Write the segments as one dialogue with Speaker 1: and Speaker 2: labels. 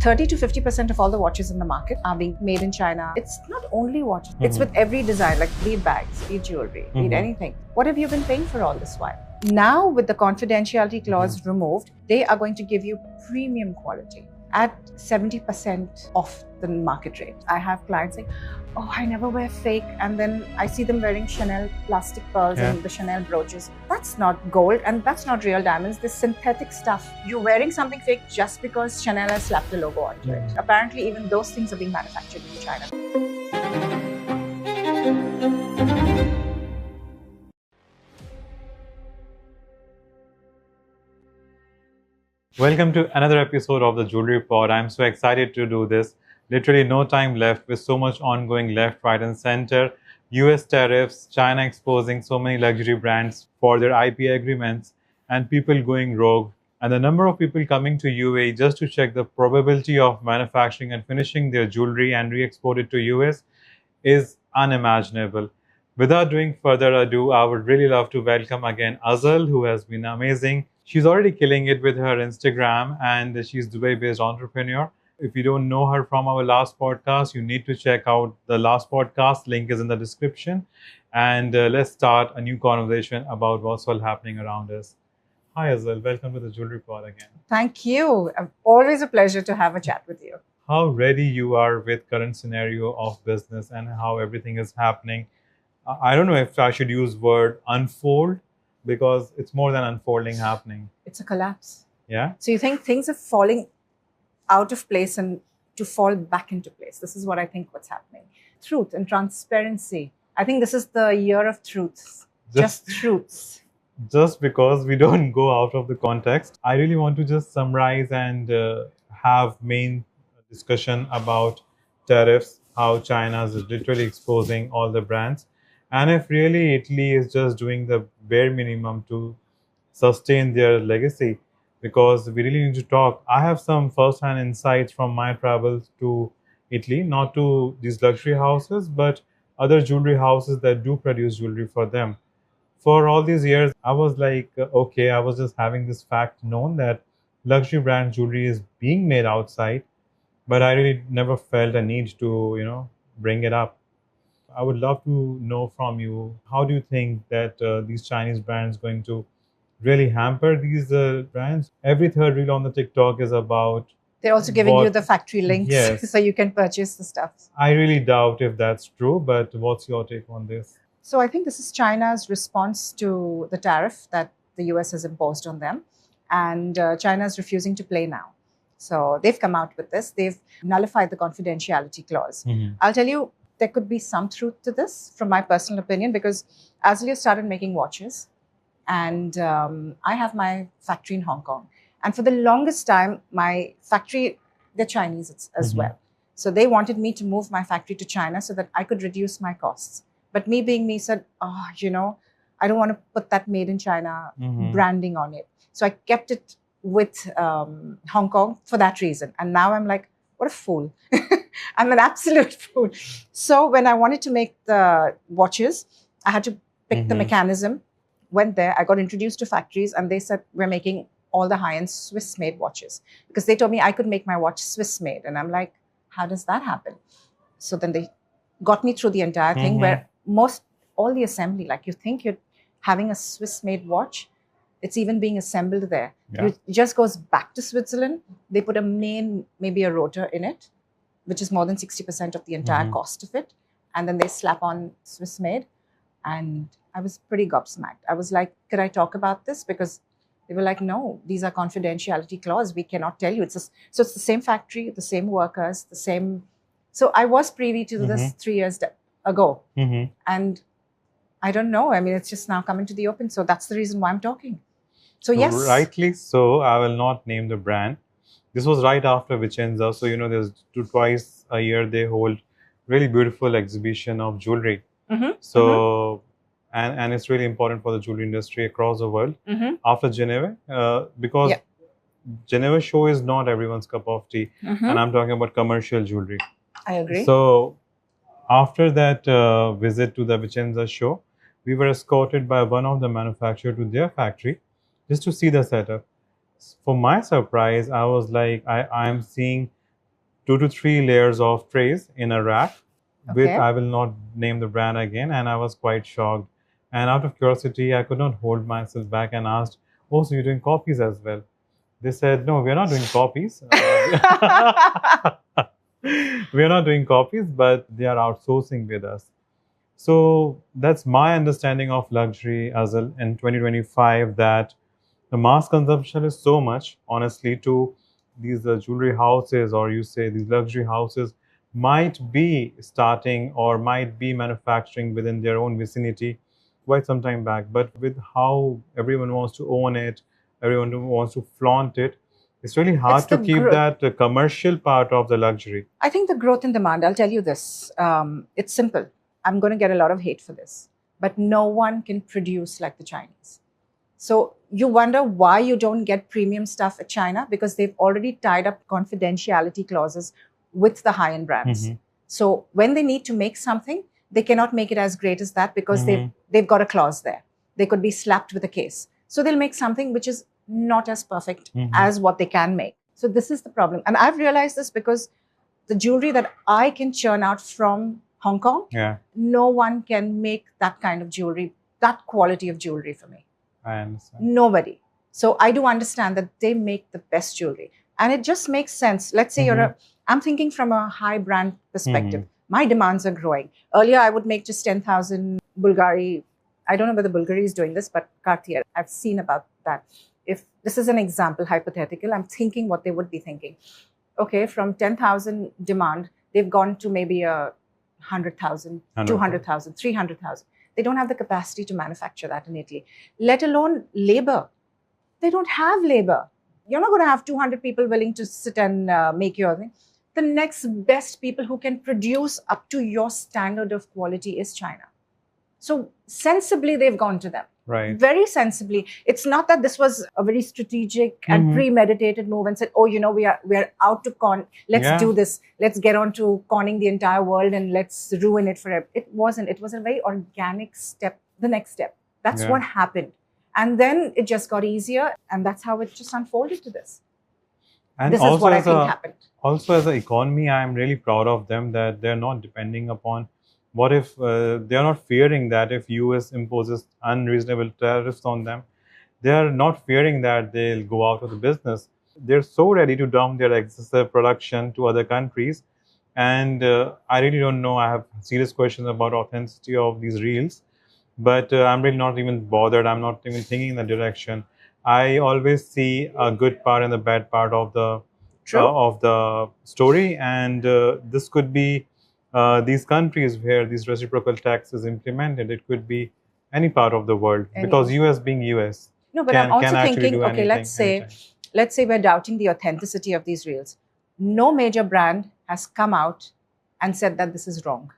Speaker 1: 30 to 50% of all the watches in the market are being made in China. It's not only watches, it's with every design, like be it bags, be it jewelry, be it anything. What have you been paying for all this while? Now, with the confidentiality clause removed, they are going to give you premium quality at 70% off the market rate. I have clients saying, oh, I never wear fake. And then I see them wearing Chanel plastic pearls and the Chanel brooches. That's not gold and that's not real diamonds. This synthetic stuff. You're wearing something fake just because Chanel has slapped a logo onto it. Apparently, even those things are being manufactured in China.
Speaker 2: Welcome to another episode of the Jewelry Pod. I'm so excited to do this. Literally no time left with so much ongoing left, right and center. US tariffs, China exposing so many luxury brands for their IP agreements and people going rogue. And the number of people coming to UAE just to check the probability of manufacturing and finishing their jewelry and re-export it to US is unimaginable. Without doing further ado, I would really love to welcome again Azzal, who has been amazing. She's already killing it with her Instagram and she's Dubai-based entrepreneur. If you don't know her from our last podcast, you need to check out the last podcast. Link is in the description. And let's start a new conversation about what's all happening around us. Hi Azzal, welcome to the Jewelry Pod again.
Speaker 1: Thank you. Always a pleasure to have a chat with you.
Speaker 2: How ready you are with current scenario of business and how everything is happening. I don't know if I should use word unfold, because it's more than unfolding happening.
Speaker 1: It's a collapse.
Speaker 2: Yeah.
Speaker 1: So you think things are falling out of place and to fall back into place. This is what I think what's happening. Truth and transparency. I think this is the year of truths. Just truths.
Speaker 2: Just because we don't go out of the context, I really want to just summarize and have main discussion about tariffs, how China is literally exposing all the brands. And if really Italy is just doing the bare minimum to sustain their legacy, because we really need to talk. I have some first-hand insights from my travels to Italy, not to these luxury houses, but other jewelry houses that do produce jewelry for them. For all these years, I was like, okay, I was just having this fact known that luxury brand jewelry is being made outside, but I really never felt a need to, bring it up. I would love to know from you, how do you think that these Chinese brands going to really hamper these brands? Every third reel on the TikTok is about...
Speaker 1: They're also giving you the factory links
Speaker 2: Yes.
Speaker 1: so you can purchase the stuff.
Speaker 2: I really doubt if that's true, but what's your take on this?
Speaker 1: So I think this is China's response to the tariff that the US has imposed on them. And China is refusing to play now. So they've come out with this. They've nullified the confidentiality clause. I'll tell you, there could be some truth to this from my personal opinion, because Azzallure started making watches and I have my factory in Hong Kong. And for the longest time, my factory, they're Chinese as well. So they wanted me to move my factory to China so that I could reduce my costs. But me being me said, I don't want to put that made in China branding on it. So I kept it with Hong Kong for that reason. And now I'm like, what a fool. I'm an absolute fool. So when I wanted to make the watches, I had to pick the mechanism. Went there, I got introduced to factories and they said, we're making all the high-end Swiss-made watches. Because they told me I could make my watch Swiss-made. And I'm like, how does that happen? So then they got me through the entire thing where all the assembly, like you think you're having a Swiss-made watch, it's even being assembled there. It just goes back to Switzerland. They put maybe a rotor in it, which is more than 60% of the entire cost of it. And then they slap on Swiss made. And I was pretty gobsmacked. I was like, could I talk about this? Because they were like, no, these are confidentiality clause. We cannot tell you. So it's the same factory, the same workers, the same. So I was privy to this 3 years ago. And I don't know. I mean, it's just now coming to the open. So that's the reason why I'm talking. So yes.
Speaker 2: Rightly so. I will not name the brand. This was right after Vicenza. So, there's twice a year they hold really beautiful exhibition of jewelry. So, and it's really important for the jewelry industry across the world. After Geneva, because Geneva show is not everyone's cup of tea. And I'm talking about commercial jewelry.
Speaker 1: I agree.
Speaker 2: So, after that visit to the Vicenza show, we were escorted by one of the manufacturer to their factory just to see the setup. For my surprise, I was like, I'm seeing 2 to 3 layers of trays in a rack with,
Speaker 1: Okay.
Speaker 2: I will not name the brand again, and I was quite shocked. And out of curiosity, I could not hold myself back and asked, "Oh, so you're doing copies as well?" They said, "No, we're not doing copies. We are not doing copies, but they are outsourcing with us." So that's my understanding of luxury as in 2025, that the mass consumption is so much, honestly, to these jewelry houses, or you say these luxury houses might be starting or might be manufacturing within their own vicinity quite some time back. But with how everyone wants to own it, everyone wants to flaunt it, it's really
Speaker 1: It's
Speaker 2: hard
Speaker 1: the
Speaker 2: to keep that commercial part of the luxury.
Speaker 1: I think the growth in demand, I'll tell you this, it's simple. I'm going to get a lot of hate for this, but no one can produce like the Chinese. So you wonder why you don't get premium stuff at China, because they've already tied up confidentiality clauses with the high-end brands.
Speaker 2: Mhm.
Speaker 1: So when they need to make something, they cannot make it as great as that, because
Speaker 2: Mhm.
Speaker 1: they've got a clause there. They could be slapped with a case. So they'll make something which is not as perfect
Speaker 2: Mhm.
Speaker 1: as what they can make. So this is the problem. And I've realized this because the jewelry that I can churn out from Hong Kong,
Speaker 2: Yeah,
Speaker 1: no one can make that kind of jewelry, that quality of jewelry for me.
Speaker 2: I understand.
Speaker 1: Nobody. So I do understand that they make the best jewelry. And it just makes sense. Let's say I'm thinking from a high brand perspective. My demands are growing. Earlier, I would make just 10,000 Bulgari. I don't know whether Bulgari is doing this, but Cartier, I've seen about that. If this is an example, hypothetical, I'm thinking what they would be thinking. Okay, from 10,000 demand, they've gone to maybe 100,000, 200,000, 300,000. They don't have the capacity to manufacture that in Italy, let alone labor. They don't have labor. You're not going to have 200 people willing to sit and make your thing. The next best people who can produce up to your standard of quality is China. So sensibly, they've gone to them.
Speaker 2: Right.
Speaker 1: Very sensibly. It's not that this was a very strategic and premeditated move and said, "Oh, you know, we're out to con. Let's do this. Let's get on to conning the entire world and let's ruin it forever." It wasn't. It was a very organic step. The next step. That's what happened, and then it just got easier, and that's how it just unfolded to this.
Speaker 2: And
Speaker 1: this is what I think happened.
Speaker 2: Also, as an economy, I'm really proud of them that they're not depending upon. What if they're not fearing that if US imposes unreasonable tariffs on them, they're not fearing that they'll go out of the business. They're so ready to dump their excessive production to other countries. And I really don't know. I have serious questions about authenticity of these reels, but I'm really not even bothered. I'm not even thinking in that direction. I always see a good part and the bad part of the story, and this could be these countries where these reciprocal tax is implemented. It could be any part of the world, because US being US.
Speaker 1: No, but I'm also thinking, okay,
Speaker 2: anything,
Speaker 1: let's say we're doubting the authenticity of these reels. No major brand has come out and said that this is wrong.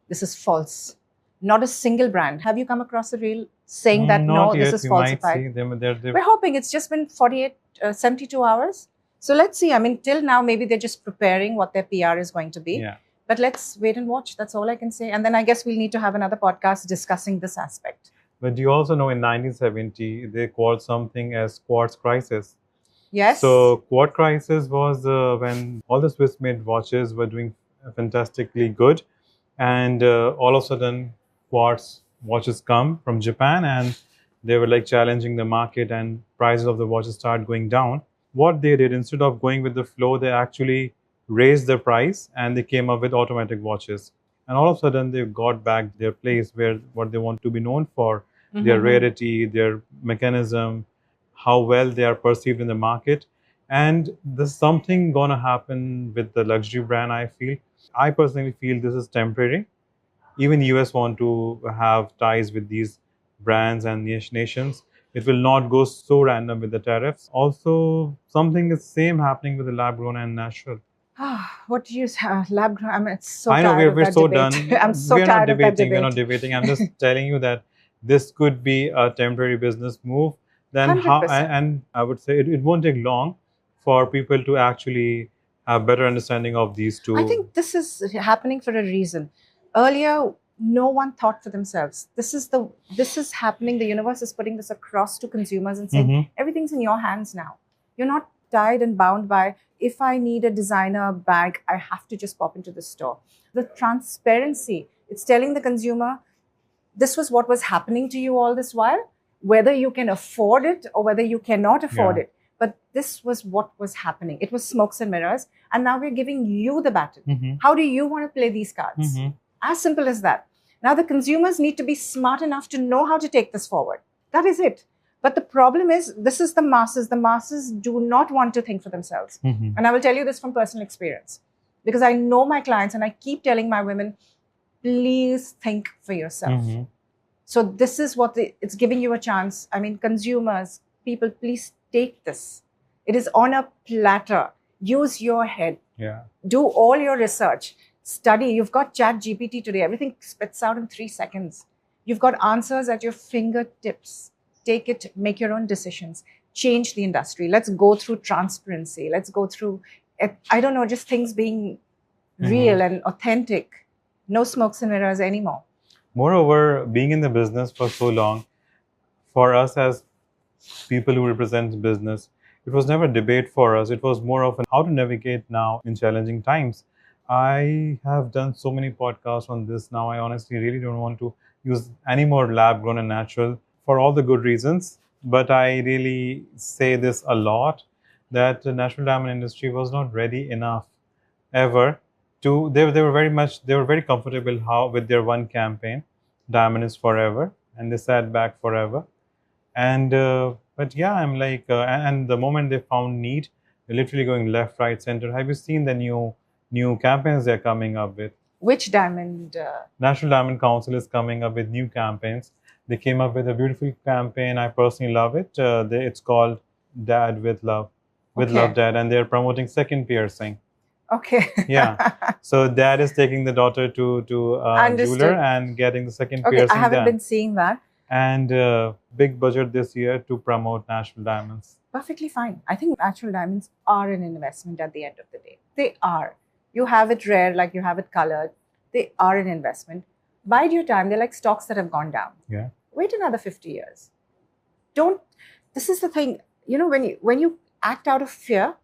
Speaker 1: This is false. Not a single brand. Have you come across a reel saying that, no, this is falsified? We're hoping. It's just been 72 hours. So let's see. I mean, till now, maybe they're just preparing what their PR is going to be.
Speaker 2: Yeah.
Speaker 1: But let's wait and watch. That's all I can say. And then I guess we'll need to have another podcast discussing this aspect.
Speaker 2: But do you also know in 1970, they called something as quartz crisis?
Speaker 1: Yes.
Speaker 2: So quartz crisis was when all the Swiss-made watches were doing fantastically good. And all of a sudden, quartz watches come from Japan, and they were like challenging the market, and prices of the watches start going down. What they did, instead of going with the flow, they actually raised the price, and they came up with automatic watches. And all of a sudden, they got back their place where what they want to be known for, their rarity, their mechanism, how well they are perceived in the market. And there's something gonna happen with the luxury brand, I feel. I personally feel this is temporary. Even US want to have ties with these brands and nations. It will not go so random with the tariffs. Also, something is same happening with the lab grown and natural.
Speaker 1: What do you say? Lab grown? I mean, it's so
Speaker 2: I know
Speaker 1: tired
Speaker 2: we're so
Speaker 1: debate.
Speaker 2: done.
Speaker 1: I'm so tired of that debate.
Speaker 2: We're not debating. I'm just telling you that this could be a temporary business move. Then
Speaker 1: 100%.
Speaker 2: and I would say it won't take long for people to actually have better understanding of these two.
Speaker 1: I think this is happening for a reason. Earlier, no one thought for themselves. This is happening. The universe is putting this across to consumers and saying, everything's in your hands now. You're not tied and bound by, if I need a designer bag, I have to just pop into the store. The transparency, it's telling the consumer, this was what was happening to you all this while, whether you can afford it or whether you cannot afford it. But this was what was happening. It was smokes and mirrors. And now we're giving you the baton. How do you want to play these cards? As simple as that. Now the consumers need to be smart enough to know how to take this forward. That is it. But the problem is, this is the masses. The masses do not want to think for themselves. And I will tell you this from personal experience. Because I know my clients and I keep telling my women, please think for yourself. So this is what it's giving you a chance. I mean, consumers, people, please take this. It is on a platter. Use your head. Do all your research. Study. You've got ChatGPT today. Everything spits out in 3 seconds. You've got answers at your fingertips. Take it, make your own decisions. Change the industry. Let's go through transparency. Let's go through, I don't know, just things being real and authentic. No smokes and mirrors anymore.
Speaker 2: Moreover, being in the business for so long, for us as people who represent business, it was never a debate for us. It was more of how to navigate now in challenging times. I have done so many podcasts on this now. I honestly really don't want to use any more lab grown and natural for all the good reasons. But I really say this a lot, that the natural diamond industry was not ready enough ever to, they were very comfortable with their one campaign, Diamond is Forever, and they sat back forever. And but yeah, I'm like, and the moment they found need, they're literally going left, right, center. Have you seen the new campaigns they're coming up with?
Speaker 1: Which diamond?
Speaker 2: National Diamond Council is coming up with new campaigns. They came up with a beautiful campaign. I personally love it. It's called Dad with Love, Love Dad, and they're promoting second piercing.
Speaker 1: Okay.
Speaker 2: Yeah. So dad is taking the daughter to jeweler and getting the second piercing.
Speaker 1: I haven't
Speaker 2: done.
Speaker 1: been seeing that.
Speaker 2: And big budget this year to promote natural diamonds.
Speaker 1: Perfectly fine. I think natural diamonds are an investment at the end of the day. They are. You have it rare, like you have it colored. They are an investment. Bide your time. They're like stocks that have gone down.
Speaker 2: Yeah.
Speaker 1: Wait another 50 years. This is the thing, you know, when you act out of fear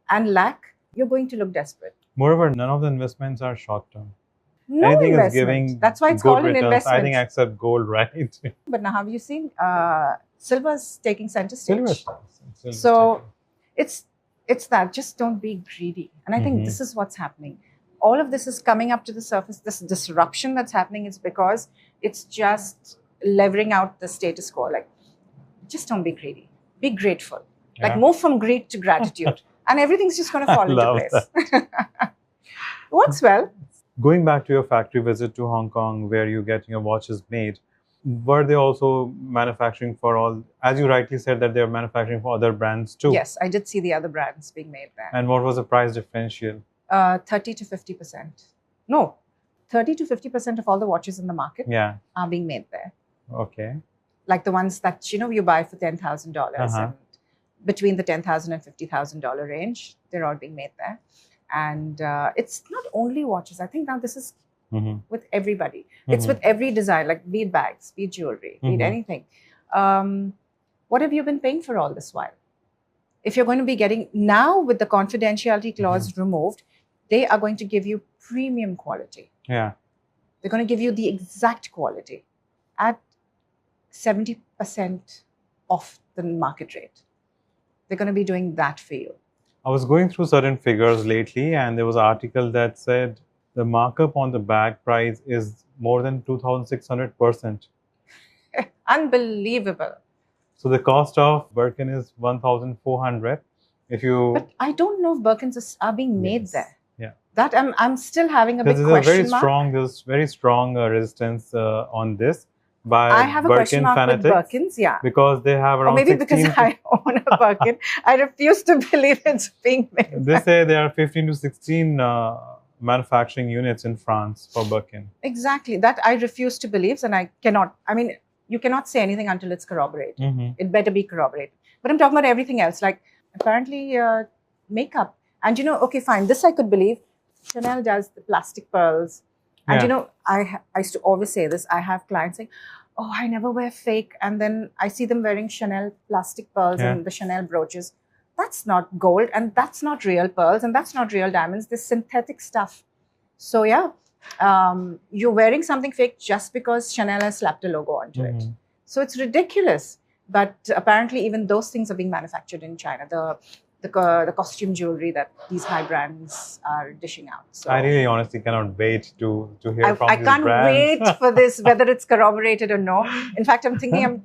Speaker 1: and lack, you're going to look desperate.
Speaker 2: Moreover, none of the investments are short term.
Speaker 1: No
Speaker 2: Anything
Speaker 1: investment.
Speaker 2: is giving
Speaker 1: That's why it's
Speaker 2: good
Speaker 1: called
Speaker 2: returns.
Speaker 1: an investment.
Speaker 2: I think except gold, right?
Speaker 1: But now have you seen silver's taking center stage?
Speaker 2: Silver
Speaker 1: so it's that, just don't be greedy. And I think this is what's happening. All of this is coming up to the surface. This disruption that's happening is because it's just levering out the status quo. Like, just don't be greedy. Be grateful.
Speaker 2: Yeah.
Speaker 1: Like, move from greed to gratitude. And everything's just going to fall into place. Works well.
Speaker 2: Going back to your factory visit to Hong Kong, where you're getting your watches made, were they also manufacturing for all, as you rightly said, that they're manufacturing for other brands too?
Speaker 1: Yes, I did see the other brands being made there.
Speaker 2: And what was the price differential?
Speaker 1: 30 to 50%. No, 30 to 50% of all the watches in the market are being made there.
Speaker 2: Okay.
Speaker 1: Like the ones that, you know, you buy for $10,000 and between the $10,000 and $50,000 range, they're all being made there. And it's not only watches. I think now this is with everybody. It's with every design, like be it bags, be it jewelry, be it anything. What have you been paying for all this while? If you're going to be getting, now with the confidentiality clause removed, they are going to give you premium quality.
Speaker 2: Yeah.
Speaker 1: They're going to give you the exact quality at 70% off the market rate. They're going to be doing that for you.
Speaker 2: I was going through certain figures lately, and there was an article that said the markup on the bag price is more than 2,600%.
Speaker 1: Unbelievable.
Speaker 2: So the cost of Birkin is 1,400. If you,
Speaker 1: but I don't know if Birkins are being made there.
Speaker 2: Yeah.
Speaker 1: That I'm still having a big question mark.
Speaker 2: There's very strong resistance on this by
Speaker 1: I have a
Speaker 2: Birkin
Speaker 1: question mark
Speaker 2: fanatics,
Speaker 1: with Birkins, yeah.
Speaker 2: Because they have around,
Speaker 1: or maybe because I own a Birkin. I refuse to believe it's being made.
Speaker 2: They say there are 15 to 16 manufacturing units in France for Birkin.
Speaker 1: Exactly. That I refuse to believe, and I cannot. I mean, you cannot say anything until it's corroborated. It better be corroborated. But I'm talking about everything else, like apparently makeup. And you know, okay, fine. This I could believe. Chanel does the plastic pearls. And you know, I used to always say this. I have clients saying, oh, I never wear fake. And then I see them wearing Chanel plastic pearls and the Chanel brooches. that's not gold, and that's not real pearls, and that's not real diamonds. This synthetic stuff. So yeah, you're wearing something fake just because Chanel has slapped a logo onto it. So it's ridiculous. But apparently, even those things are being manufactured in China. The costume jewelry that these high brands are dishing out. So
Speaker 2: I really honestly cannot wait to hear from
Speaker 1: I
Speaker 2: these
Speaker 1: can't
Speaker 2: brands.
Speaker 1: wait for this, whether it's corroborated or no. In fact, I'm thinking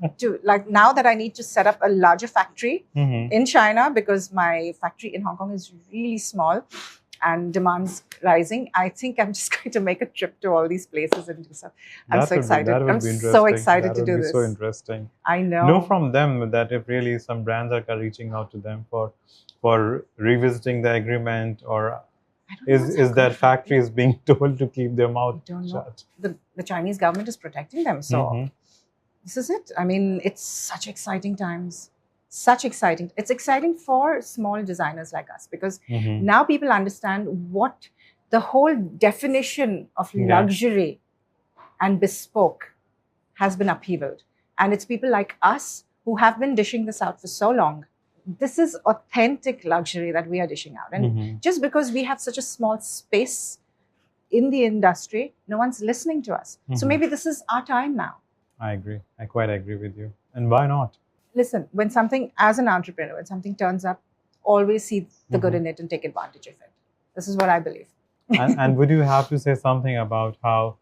Speaker 1: now that I need to set up a larger factory in China, because my factory in Hong Kong is really small and demand's rising. I think I'm just going to make a trip to all these places and do stuff. I'm so excited. I'm so excited to do this.
Speaker 2: That would be so interesting.
Speaker 1: I know.
Speaker 2: Know from them that if really some brands are reaching out to them for revisiting the agreement, or is that factory is being told to keep their mouth shut?
Speaker 1: The Chinese government is protecting them. So this is it. I mean, it's such exciting times. Such exciting. It's exciting for small designers like us, because now people understand what the whole definition of luxury and bespoke has been upheavaled. And it's people like us who have been dishing this out for so long. This is authentic luxury that we are dishing out. And just because we have such a small space in the industry, no one's listening to us. So maybe this is our time now.
Speaker 2: I agree. I quite agree with you. And why not?
Speaker 1: Listen, when something, as an entrepreneur, when something turns up, always see the good in it and take advantage of it. This is what I believe.
Speaker 2: and would you have to say something about how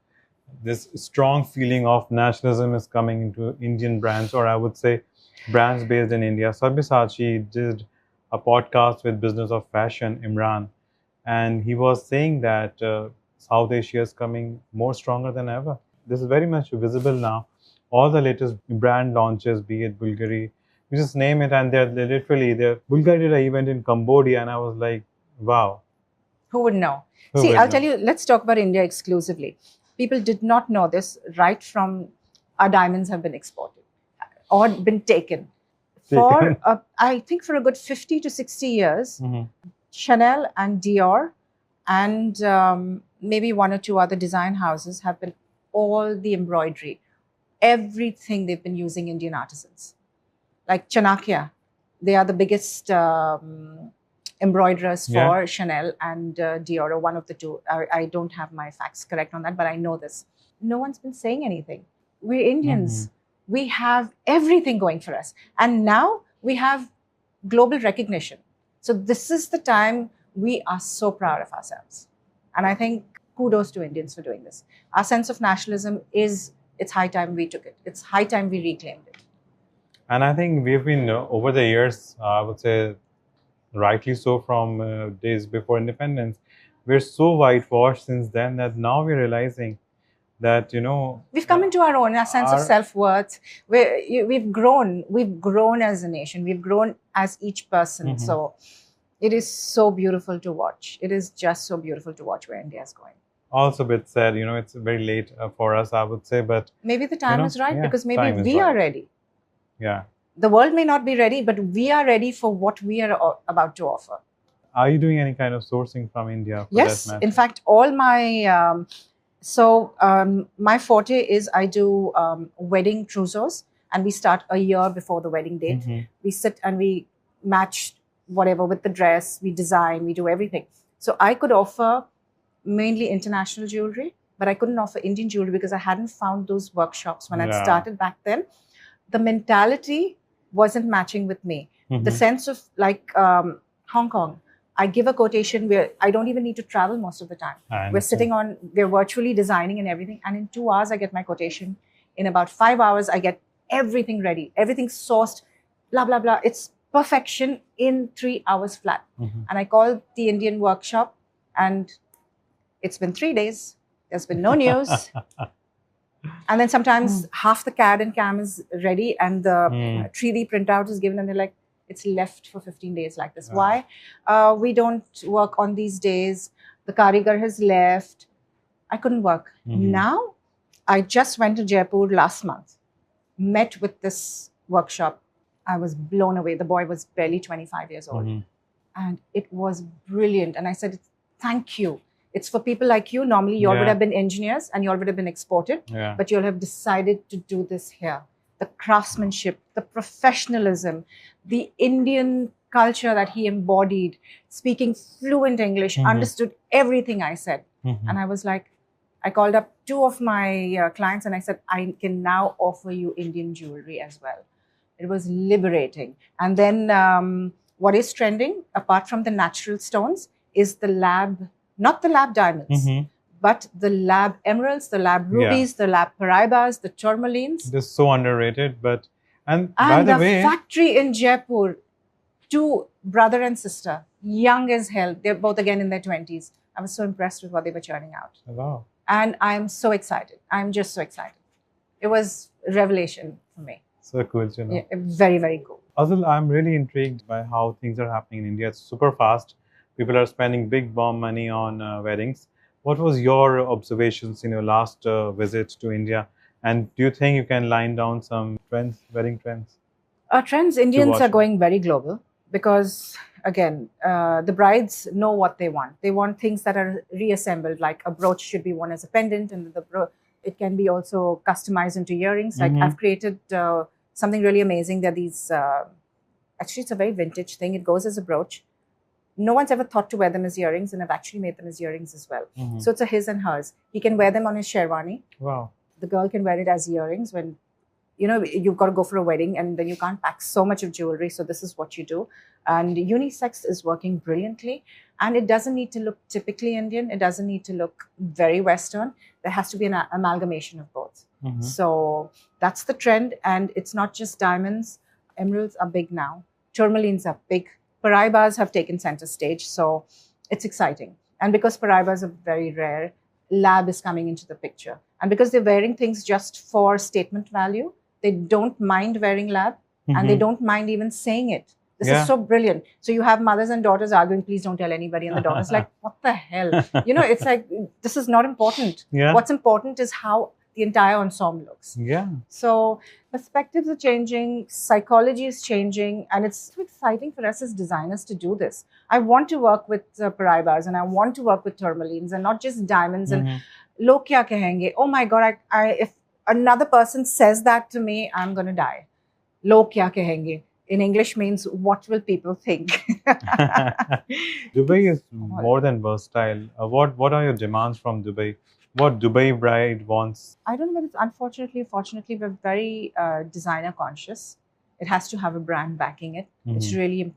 Speaker 2: this strong feeling of nationalism is coming into Indian brands, or I would say brands based in India? Sabyasachi did a podcast with Business of Fashion, Imran, and he was saying that South Asia is coming more stronger than ever. This is very much visible now. All the latest brand launches, be it Bulgari, you just name it, and they're literally there. Bulgari did an event in Cambodia, and I was like, wow.
Speaker 1: Who would know? See, I'll tell you, let's talk about India exclusively. People did not know this right from our diamonds have been exported or been taken. For, I think for a good 50 to 60 years, Chanel and Dior and maybe one or two other design houses have been all the embroidery. Everything they've been using Indian artisans. Like Chanakya, they are the biggest embroiderers for Chanel and Dior, or one of the two. I don't have my facts correct on that, but I know this. No one's been saying anything. We're Indians. We have everything going for us. And now we have global recognition. So this is the time we are so proud of ourselves. And I think kudos to Indians for doing this. Our sense of nationalism it's high time we took it. It's high time we reclaimed it.
Speaker 2: And I think we've been, over the years, I would say, rightly so, from days before independence, we're so whitewashed since then that now we're realizing that,
Speaker 1: we've come into our own, our sense of self-worth. We've grown as a nation. We've grown as each person. So it is so beautiful to watch. It is just so beautiful to watch where India is going.
Speaker 2: Also a bit sad, it's very late for us, I would say, but
Speaker 1: maybe the time is right, because maybe we are ready.
Speaker 2: Yeah.
Speaker 1: The world may not be ready, but we are ready for what we are about to offer.
Speaker 2: Are you doing any kind of sourcing from India?
Speaker 1: Yes. In fact, all my... my forte is I do wedding trousseaux, and we start a year before the wedding date. We sit and we match whatever with the dress, we design, we do everything. So I could offer mainly international jewelry, but I couldn't offer Indian jewelry because I hadn't found those workshops when I started back then. The mentality wasn't matching with me. The sense of like Hong Kong, I give a quotation where I don't even need to travel most of the time. We're virtually designing and everything. And in 2 hours, I get my quotation. In about 5 hours, I get everything ready, everything sourced, blah, blah, blah. It's perfection in 3 hours flat. And I called the Indian workshop, and it's been 3 days. There's been no news. And then sometimes half the CAD and CAM is ready, and the 3D printout is given, and they're like, it's left for 15 days like this. Why? We don't work on these days. The Karigar has left. I couldn't work. Now, I just went to Jaipur last month, met with this workshop. I was blown away. The boy was barely 25 years old. And it was brilliant. And I said, thank you. It's for people like you. Normally, you all would have been engineers and you all would have been exported. But you'll have decided to do this here. The craftsmanship, the professionalism, the Indian culture that he embodied, speaking fluent English, understood everything I said. And I was like, I called up two of my clients and I said, I can now offer you Indian jewelry as well. It was liberating. And then what is trending, apart from the natural stones, is the lab, not the lab diamonds, but the lab emeralds, the lab rubies, the lab paraibas, the tourmalines.
Speaker 2: They're so underrated. And
Speaker 1: by
Speaker 2: the
Speaker 1: the
Speaker 2: way,
Speaker 1: factory in Jaipur, two brother and sister, young as hell. They're both again in their 20s. I was so impressed with what they were churning out.
Speaker 2: Wow.
Speaker 1: And I'm so excited. I'm just so excited. It was a revelation for me.
Speaker 2: So cool to know.
Speaker 1: Yeah, very, very cool.
Speaker 2: Azzal, I'm really intrigued by how things are happening in India. It's super fast. People are spending big bomb money on weddings. What was your observations in your last visit to India? And do you think you can line down some trends, wedding trends?
Speaker 1: Trends, Indians are going very global because, again, the brides know what they want. They want things that are reassembled, like a brooch should be worn as a pendant, and it can be also customized into earrings. Like I've created something really amazing. There are these, actually, it's a very vintage thing. It goes as a brooch. No one's ever thought to wear them as earrings, and I've actually made them as earrings as well. So it's a his and hers. He can wear them on his sherwani.
Speaker 2: Wow.
Speaker 1: The girl can wear it as earrings when, you know, you've got to go for a wedding and then you can't pack so much of jewelry. So this is what you do. And unisex is working brilliantly. And it doesn't need to look typically Indian. It doesn't need to look very Western. There has to be an amalgamation of both. So that's the trend. And it's not just diamonds. Emeralds are big now. Tourmalines are big. Paraibas have taken center stage. So it's exciting. And because paraibas are very rare, lab is coming into the picture. And because they're wearing things just for statement value, they don't mind wearing lab and they don't mind even saying it. This is so brilliant. So you have mothers and daughters arguing, please don't tell anybody. And the daughter's like, what the hell? You know, it's like, this is not important. What's important is how the entire ensemble looks. So perspectives are changing, psychology is changing, and it's so exciting for us as designers to do this. I want to work with paraibas and I want to work with tourmalines and not just diamonds and log kya kahenge. Oh my God, if another person says that to me, I'm going to die. Log kya kahenge in English means what will people think?
Speaker 2: Dubai is more than versatile. What are your demands from Dubai? What Dubai bride wants?
Speaker 1: I don't know, but it's fortunately, we're very designer conscious. It has to have a brand backing it. It's really,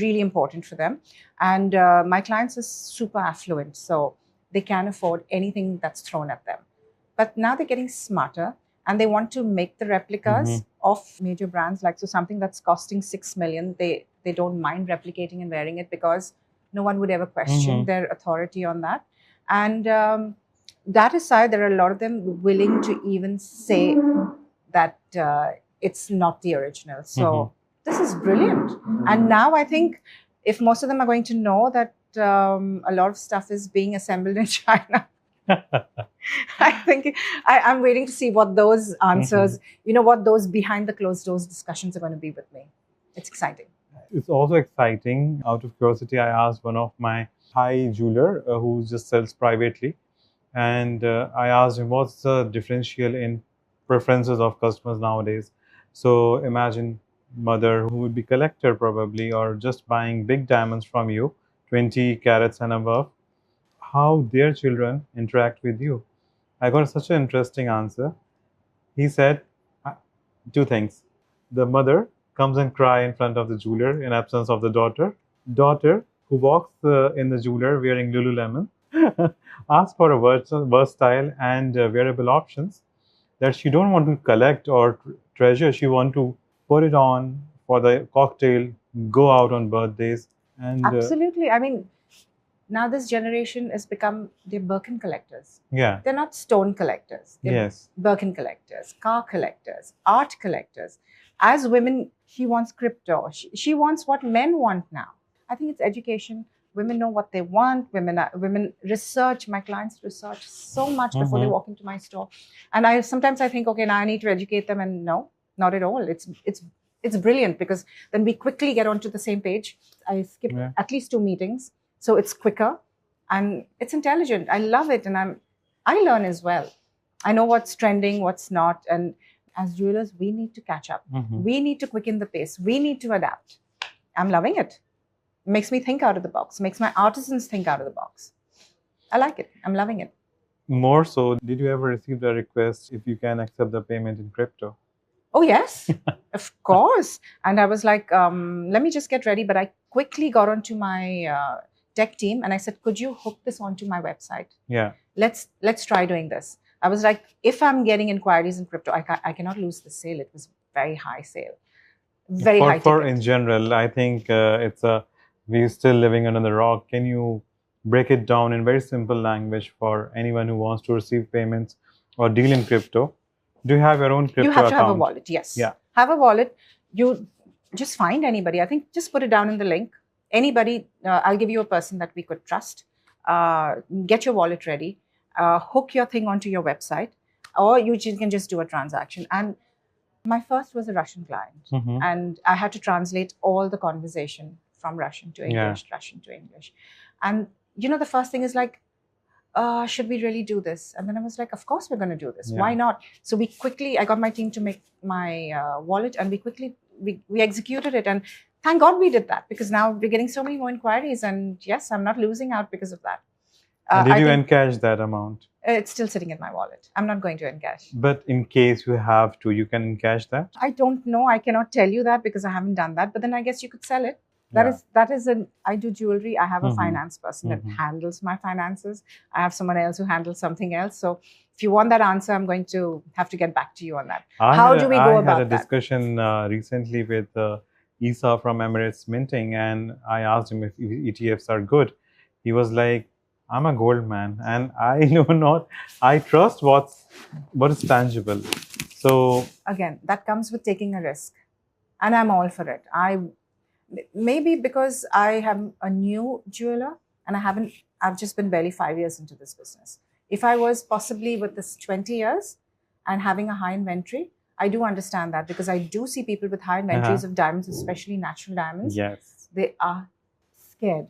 Speaker 1: really important for them. And my clients are super affluent, so they can afford anything that's thrown at them. But now they're getting smarter and they want to make the replicas of major brands. Like, so something that's costing 6 million, they don't mind replicating and wearing it because no one would ever question their authority on that. And that aside, there are a lot of them willing to even say that it's not the original. So this is brilliant. And now I think if most of them are going to know that a lot of stuff is being assembled in China, I think I'm waiting to see what those answers, you know, what those behind the closed doors discussions are going to be with me. It's exciting.
Speaker 2: It's also exciting. Out of curiosity, I asked one of my Thai jeweler who just sells privately. And I asked him, what's the differential in preferences of customers nowadays? So imagine mother who would be collector probably, or just buying big diamonds from you, 20 carats and above, how their children interact with you. I got such an interesting answer. He said two things. The mother comes and cry in front of the jeweler in absence of the daughter. Daughter who walks in the jeweler wearing Lululemon, ask for a versatile and wearable options that she don't want to collect or treasure. She want to put it on for the cocktail, go out on birthdays. And
Speaker 1: absolutely. I mean, now this generation has become, they're Birkin collectors. They're not stone collectors. They're Birkin collectors, car collectors, art collectors. As women, she wants crypto. She wants what men want now. I think it's education. Women know what they want. Women research. My clients research so much before they walk into my store. And sometimes I think, okay, now I need to educate them. And no, not at all. It's brilliant because then we quickly get onto the same page. I skip at least 2 meetings. So it's quicker and it's intelligent. I love it. And I learn as well. I know what's trending, what's not. And as jewelers, we need to catch up. We need to quicken the pace. We need to adapt. I'm loving it. Makes me think out of the box, makes my artisans think out of the box. I like it. I'm loving it.
Speaker 2: More so, did you ever receive a request if you can accept the payment in crypto?
Speaker 1: Oh, yes, of course. And I was like, let me just get ready. But I quickly got onto my tech team and I said, could you hook this onto my website?
Speaker 2: Yeah.
Speaker 1: Let's try doing this. I was like, if I'm getting inquiries in crypto, I cannot lose the sale. It was very high sale. Very high
Speaker 2: For
Speaker 1: ticket.
Speaker 2: in general, I think we're still living under the rock. Can you break it down in very simple language for anyone who wants to receive payments or deal in crypto? Do you have your own crypto
Speaker 1: You have to
Speaker 2: account?
Speaker 1: have a wallet, yes.
Speaker 2: Yeah.
Speaker 1: Have a wallet. You just find anybody. I think just put it down in the link. Anybody, I'll give you a person that we could trust. Get your wallet ready. Hook your thing onto your website. Or you can just do a transaction. And my first was a Russian client.
Speaker 2: Mhm.
Speaker 1: And I had to translate all the conversation from Russian to English, Russian to English. And, the first thing is like, should we really do this? And then I was like, of course we're going to do this.
Speaker 2: Yeah.
Speaker 1: Why not? So I got my team to make my wallet and we executed it. And thank God we did that because now we're getting so many more inquiries. And yes, I'm not losing out because of that.
Speaker 2: And did you encash that amount?
Speaker 1: It's still sitting in my wallet. I'm not going to encash.
Speaker 2: But in case you have to, you can encash that?
Speaker 1: I don't know. I cannot tell you that because I haven't done that. But then I guess you could sell it. I do jewelry. I have a finance person that handles my finances. I have someone else who handles something else. So if you want that answer, I'm going to have to get back to you on that. How do we go about that?
Speaker 2: I had a discussion recently with Isa from Emirates Minting, and I asked him if ETFs are good. He was like, I'm a gold man and I know not, I trust what is tangible. So
Speaker 1: again, that comes with taking a risk and I'm all for it. Maybe because I am a new jeweler and I've just been barely 5 years into this business. If I was possibly with this 20 years and having a high inventory, I do understand that because I do see people with high inventories of diamonds, especially natural diamonds.
Speaker 2: Yes.
Speaker 1: They are scared.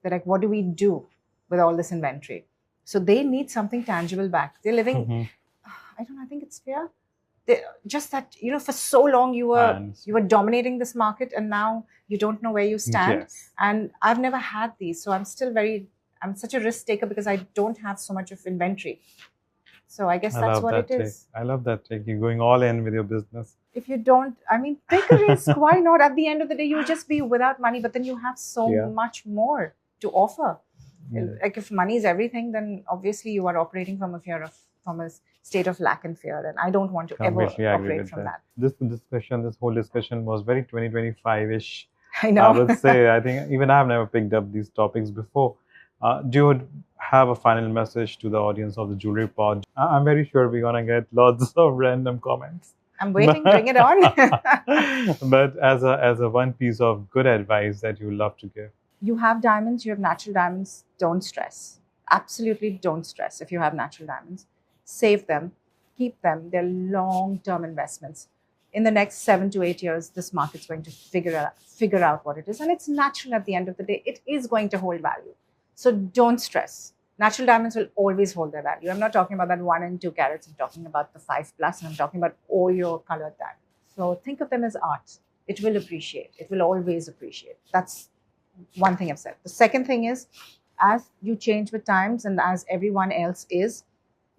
Speaker 1: They're like, what do we do with all this inventory? So they need something tangible back. They're living, I think it's fear. Just that, for so long you were dominating this market and now you don't know where you stand.
Speaker 2: Yes.
Speaker 1: And I've never had these. So I'm such a risk taker because I don't have so much of inventory. So I guess that's what it is.
Speaker 2: I love that trick. You're going all in with your business.
Speaker 1: If you don't, take a risk. Why not? At the end of the day, you'll just be without money, but then you have so much more to offer. Like if money is everything, then obviously you are operating from a state of lack and fear. And I don't want to ever operate from that.
Speaker 2: This whole discussion was very 2025-ish.
Speaker 1: I know.
Speaker 2: I would say, I think even I've never picked up these topics before. Do you have a final message to the audience of the Jewelry Pod? I'm very sure we're going to get lots of random comments.
Speaker 1: I'm waiting, bring it on.
Speaker 2: But as a one piece of good advice that you would love to give.
Speaker 1: You have diamonds, you have natural diamonds, don't stress. Absolutely don't stress if you have natural diamonds. Save them, keep them. They're long-term investments. In the next 7 to 8 years, this market's going to figure out what it is. And it's natural at the end of the day. It is going to hold value. So don't stress. Natural diamonds will always hold their value. I'm not talking about that 1 and 2 carats. I'm talking about the 5+, and I'm talking about all your colored diamonds. So think of them as art. It will appreciate. It will always appreciate. That's one thing I've said. The second thing is, as you change with times and as everyone else is,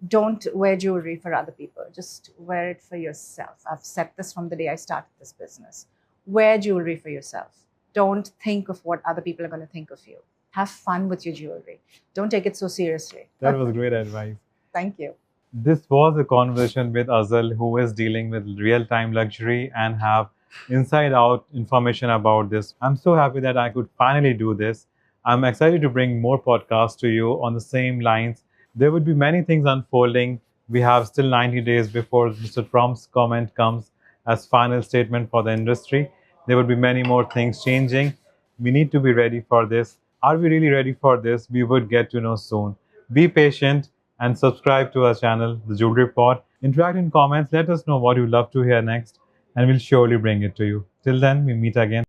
Speaker 1: don't wear jewelry for other people. Just wear it for yourself. I've said this from the day I started this business. Wear jewelry for yourself. Don't think of what other people are going to think of you. Have fun with your jewelry. Don't take it so seriously.
Speaker 2: That was great advice.
Speaker 1: Thank you.
Speaker 2: This was a conversation with Azzal, who is dealing with real-time luxury and have inside-out information about this. I'm so happy that I could finally do this. I'm excited to bring more podcasts to you on the same lines. There would be many things unfolding. We have still 90 days before Mr. Trump's comment comes as final statement for the industry. There would be many more things changing. We need to be ready for this. Are we really ready for this? We would get to know soon. Be patient and subscribe to our channel, The Jewelry Pod. Interact in comments. Let us know what you'd love to hear next, and we'll surely bring it to you. Till then, we meet again.